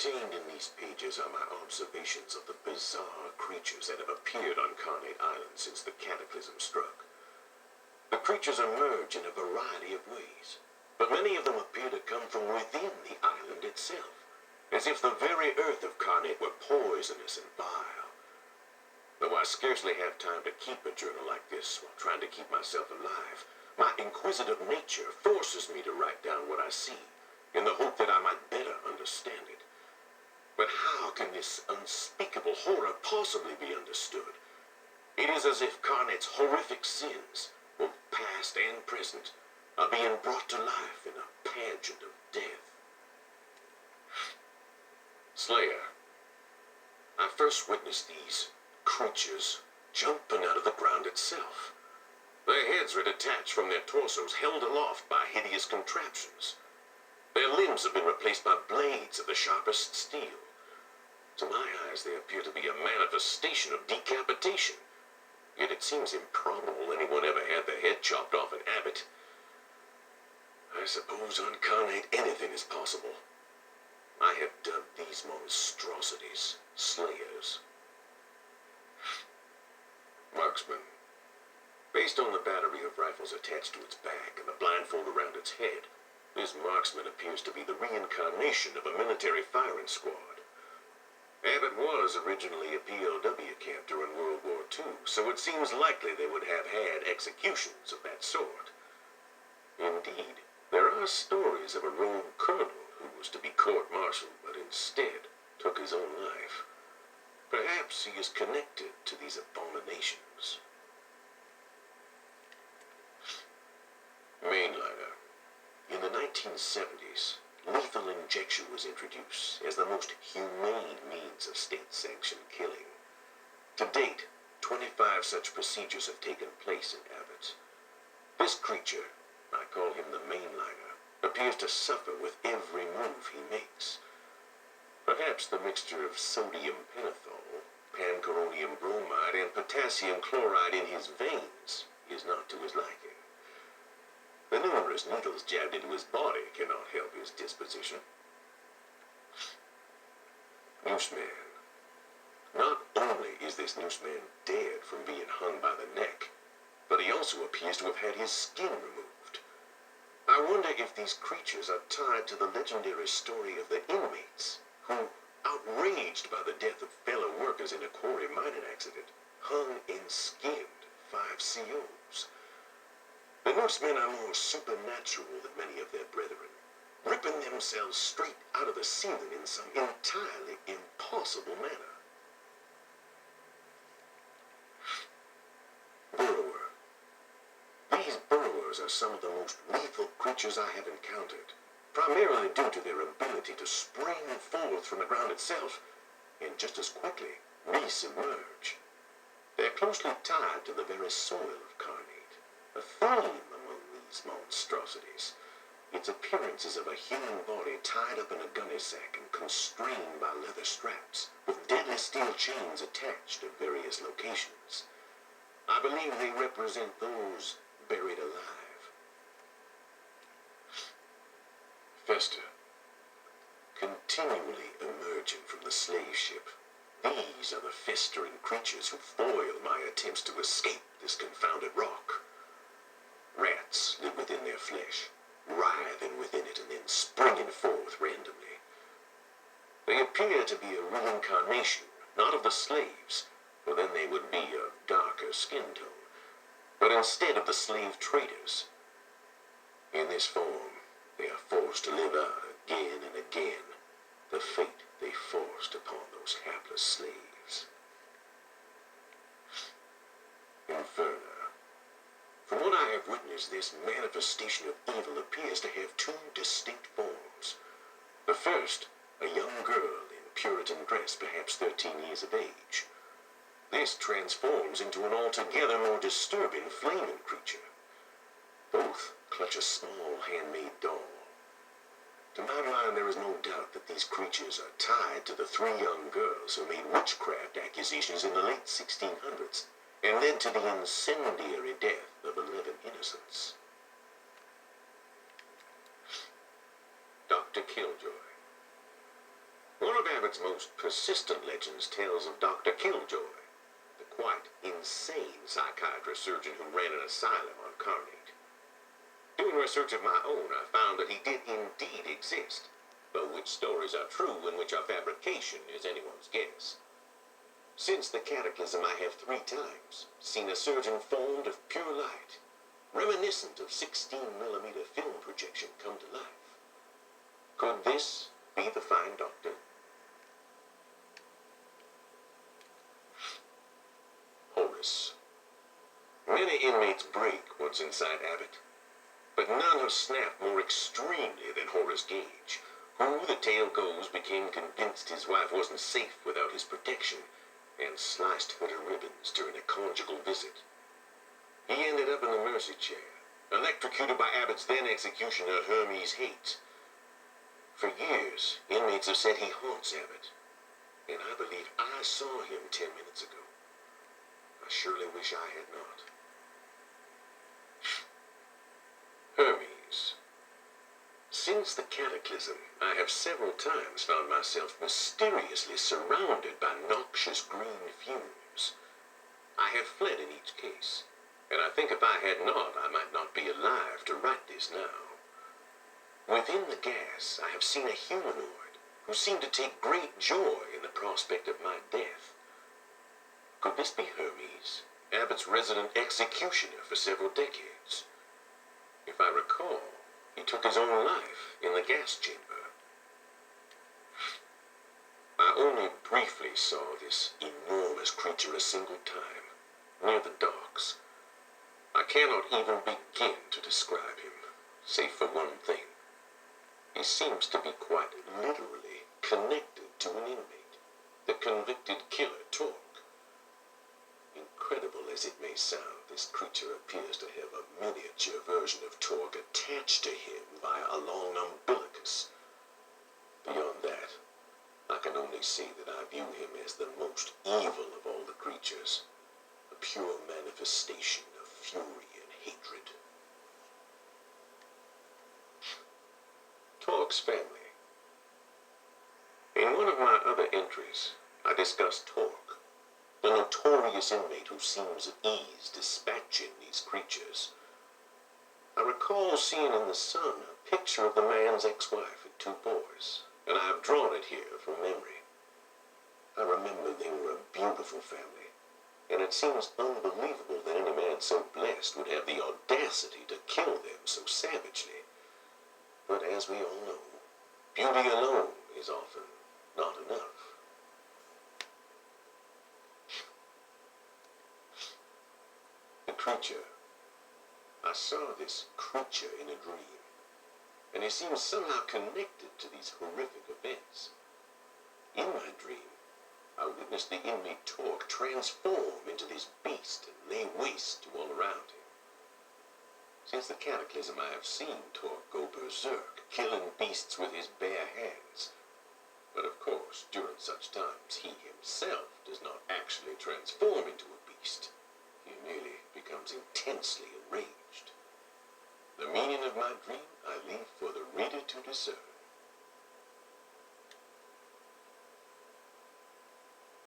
Contained in these pages are my observations of the bizarre creatures that have appeared on Carnate Island since the cataclysm struck. The creatures emerge in a variety of ways, but many of them appear to come from within the island itself, as if the very earth of Carnate were poisonous and vile. Though I scarcely have time to keep a journal like this while trying to keep myself alive, my inquisitive nature forces me to write down what I see, in the hope that I might better understand it. But how can this unspeakable horror possibly be understood? It is as if Carnate's horrific sins, both past and present, are being brought to life in a pageant of death. Slayer. I first witnessed these creatures jumping out of the ground itself. Their heads were detached from their torsos, held aloft by hideous contraptions. Their limbs have been replaced by blades of the sharpest steel. To my eyes, they appear to be a manifestation of decapitation. Yet it seems improbable anyone ever had their head chopped off an abbot. I suppose on Carnate anything is possible. I have dubbed these monstrosities Slayers. Marksman. Based on the battery of rifles attached to its back and the blindfold around its head, this Marksman appears to be the reincarnation of a military firing squad. Abbott was originally a POW camp during World War II, so it seems likely they would have had executions of that sort. Indeed, there are stories of a rogue colonel who was to be court-martialed, but instead took his own life. Perhaps he is connected to these abominations. Mainliner. In the 1970s, lethal injection was introduced as the most humane means of state-sanctioned killing. To date, 25 such procedures have taken place in Abbott. This creature, I call him the Mainliner, appears to suffer with every move he makes. Perhaps the mixture of sodium pentothal, pancuronium bromide, and potassium chloride in his veins is not to his liking. The numerous needles jabbed into his body cannot help his disposition. Nooseman. Not only is this Nooseman dead from being hung by the neck, but he also appears to have had his skin removed. I wonder if these creatures are tied to the legendary story of the inmates who, outraged by the death of fellow workers in a quarry mining accident, hung and skinned 5 COs. The Marksmen are more supernatural than many of their brethren, ripping themselves straight out of the ceiling in some entirely impossible manner. Burrower. These burrowers are some of the most lethal creatures I have encountered, primarily due to their ability to spring forth from the ground itself and just as quickly re-submerge. They're closely tied to the very soil of Carnate. A theme among these monstrosities. Its appearance is of a human body tied up in a gunny sack and constrained by leather straps, with deadly steel chains attached at various locations. I believe they represent those buried alive. Fester. Continually emerging from the slave ship, these are the festering creatures who foil my attempts to escape this confounded rock. Rats live within their flesh, writhing within it and then springing forth randomly. They appear to be a reincarnation, not of the slaves, for then they would be of darker skin tone, but instead of the slave traders. In this form, they are forced to live out again and again the fate they forced upon those hapless slaves. Inferna. From what I have witnessed, this manifestation of evil appears to have 2 distinct forms. The first, a young girl in Puritan dress, perhaps 13 years of age. This transforms into an altogether more disturbing flaming creature. Both clutch a small handmade doll. To my mind, there is no doubt that these creatures are tied to the 3 young girls who made witchcraft accusations in the late 1600s, and led to the incendiary death of 11 innocents. Dr. Killjoy. One of Abbott's most persistent legends tells of Dr. Killjoy, the quite insane psychiatrist surgeon who ran an asylum on Carnate. Doing research of my own, I found that he did indeed exist, though which stories are true and which are fabrication is anyone's guess. Since the cataclysm, I have 3 times seen a surgeon formed of pure light, reminiscent of 16mm film projection come to life. Could this be the fine doctor? Horace. Many inmates break once inside Abbott, but none have snapped more extremely than Horace Gage, who, the tale goes, became convinced his wife wasn't safe without his protection, and sliced her to ribbons during a conjugal visit. He ended up in the mercy chair, electrocuted by Abbott's then executioner Hermes Haight. For years, inmates have said he haunts Abbott, and I believe I saw him 10 minutes ago. I surely wish I had not. Hermes. Since the cataclysm, I have several times found myself mysteriously surrounded by noxious green fumes. I have fled in each case, and I think if I had not, I might not be alive to write this now. Within the gas, I have seen a humanoid who seemed to take great joy in the prospect of my death. Could this be Hermes, Abbott's resident executioner for several decades? If I recall, he took his own life in the gas chamber. I only briefly saw this enormous creature a single time, near the docks. I cannot even begin to describe him, save for one thing. He seems to be quite literally connected to an inmate, the convicted killer Torque. Incredible as it may sound, this creature appears to have a miniature version of Torque attached to him via a long umbilicus. Beyond that, I can only say that I view him as the most evil of all the creatures, a pure manifestation of fury and hatred. Torque's family. In one of my other entries, I discussed Torque, the notorious inmate who seems at ease dispatching these creatures. I recall seeing in the Sun a picture of the man's ex-wife and 2 boys, and I have drawn it here from memory. I remember they were a beautiful family, and it seems unbelievable that any man so blessed would have the audacity to kill them so savagely. But as we all know, beauty alone is often not enough. The creature. I saw this creature in a dream, and he seems somehow connected to these horrific events. In my dream, I witnessed the inmate Torque transform into this beast and lay waste to all around him. Since the cataclysm, I have seen Torque go berserk, killing beasts with his bare hands. But of course, during such times, he himself does not actually transform into a beast. He merely becomes intensely enraged. The meaning of my dream I leave for the reader to discern.